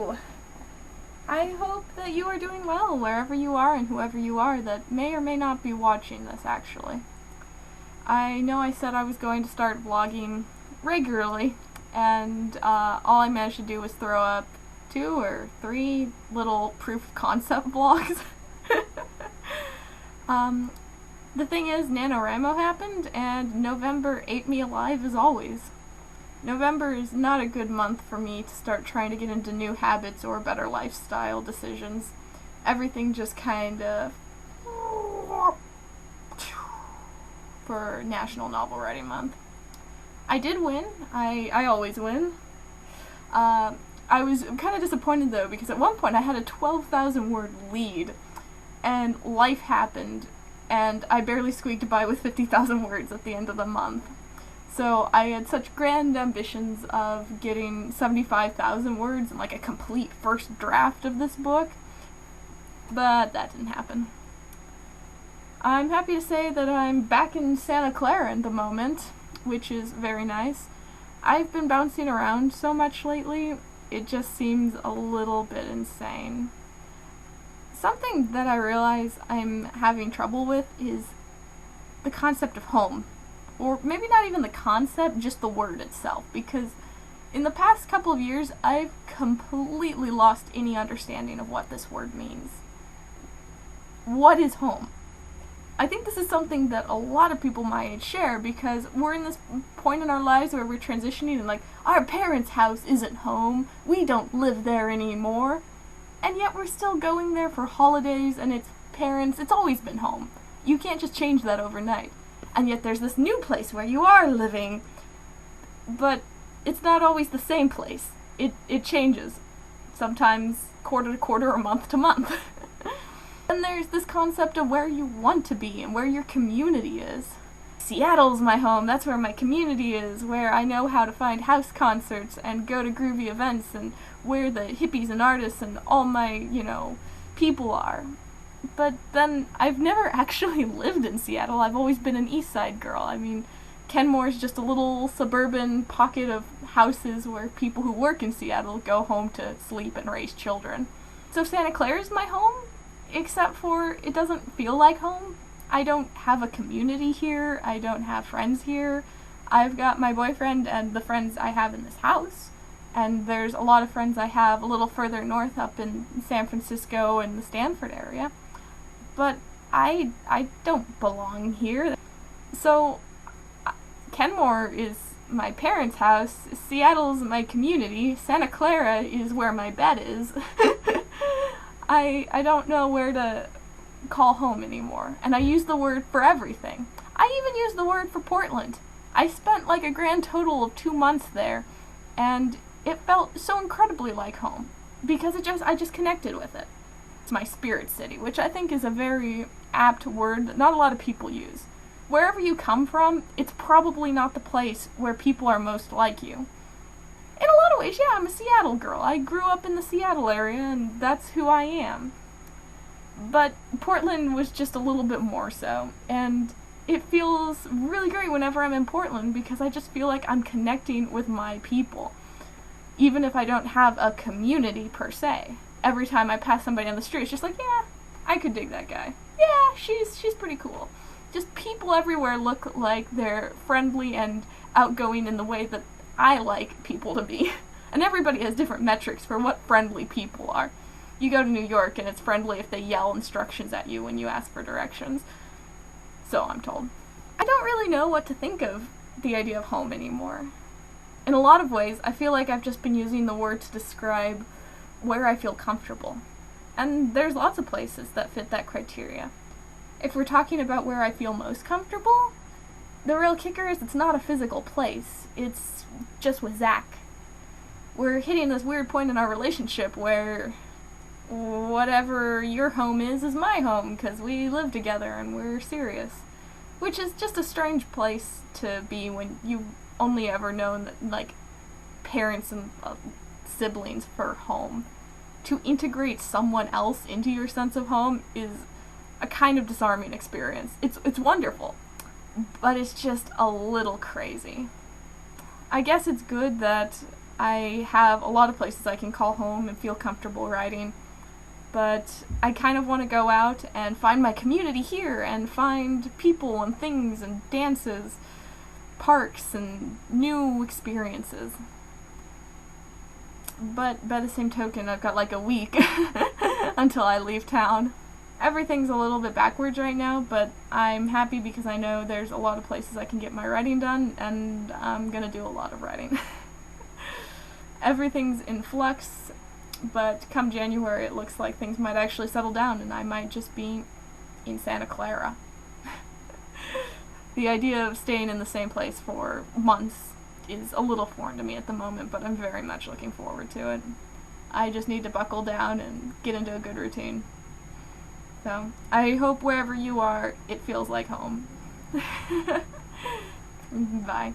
Hello! I hope that you are doing well wherever you are and whoever you are that may or may not be watching this, actually. I know I said I was going to start vlogging regularly, and all I managed to do was throw up 2 or 3 little proof of concept vlogs. The thing is, NaNoWriMo happened, and November ate me alive as always. November is not a good month for me to start trying to get into new habits or better lifestyle decisions. Everything just kind of for National Novel Writing Month. I did win. I always win. I was kind of disappointed though, because at one point I had a 12,000 word lead, and life happened, and I barely squeaked by with 50,000 words at the end of the month. So I had such grand ambitions of getting 75,000 words and like a complete first draft of this book, but that didn't happen. I'm happy to say that I'm back in Santa Clara at the moment, which is very nice. I've been bouncing around so much lately, it just seems a little bit insane. Something that I realize I'm having trouble with is the concept of home. Or maybe not even the concept, just the word itself, because in the past couple of years, I've completely lost any understanding of what this word means. What is home? I think this is something that a lot of people my age share, because we're in this point in our lives where we're transitioning and like, our parents' house isn't home, we don't live there anymore, and yet we're still going there for holidays, and it's always been home. You can't just change that overnight. And yet there's this new place where you are living, but it's not always the same place. It changes, sometimes quarter to quarter or month to month. And there's this concept of where you want to be and where your community is. Seattle's my home, that's where my community is, where I know how to find house concerts and go to groovy events and where the hippies and artists and all my, people are. But then, I've never actually lived in Seattle. I've always been an East Side girl. I mean, Kenmore's just a little suburban pocket of houses where people who work in Seattle go home to sleep and raise children. So Santa Clara's my home, except for it doesn't feel like home. I don't have a community here. I don't have friends here. I've got my boyfriend and the friends I have in this house. And there's a lot of friends I have a little further north up in San Francisco and the Stanford area. But I don't belong here. So, Kenmore is my parents' house, Seattle's my community, Santa Clara is where my bed is. I don't know where to call home anymore, and I use the word for everything. I even use the word for Portland. I spent like a grand total of 2 months there, and it felt so incredibly like home, because I just connected with it. It's my spirit city, which I think is a very apt word that not a lot of people use. Wherever you come from, it's probably not the place where people are most like you. In a lot of ways, yeah, I'm a Seattle girl. I grew up in the Seattle area, and that's who I am. But Portland was just a little bit more so, and it feels really great whenever I'm in Portland because I just feel like I'm connecting with my people, even if I don't have a community per se. Every time I pass somebody on the street, it's just like, yeah, I could dig that guy. Yeah, she's pretty cool. Just people everywhere look like they're friendly and outgoing in the way that I like people to be. And everybody has different metrics for what friendly people are. You go to New York and it's friendly if they yell instructions at you when you ask for directions. So I'm told. I don't really know what to think of the idea of home anymore. In a lot of ways, I feel like I've just been using the word to describe where I feel comfortable. And there's lots of places that fit that criteria. If we're talking about where I feel most comfortable, the real kicker is it's not a physical place. It's just with Zach. We're hitting this weird point in our relationship where whatever your home is my home, because we live together and we're serious. Which is just a strange place to be when you've only ever known, like, parents and siblings for home. To integrate someone else into your sense of home is a kind of disarming experience. It's wonderful, but it's just a little crazy. I guess it's good that I have a lot of places I can call home and feel comfortable writing, but I kind of want to go out and find my community here and find people and things and dances, parks and new experiences. But by the same token, I've got like a week until I leave town. Everything's a little bit backwards right now, but I'm happy because I know there's a lot of places I can get my writing done, and I'm gonna do a lot of writing. Everything's in flux, but come January it looks like things might actually settle down and I might just be in Santa Clara. The idea of staying in the same place for months is a little foreign to me at the moment, but I'm very much looking forward to it. I just need to buckle down and get into a good routine. So, I hope wherever you are, it feels like home. Bye.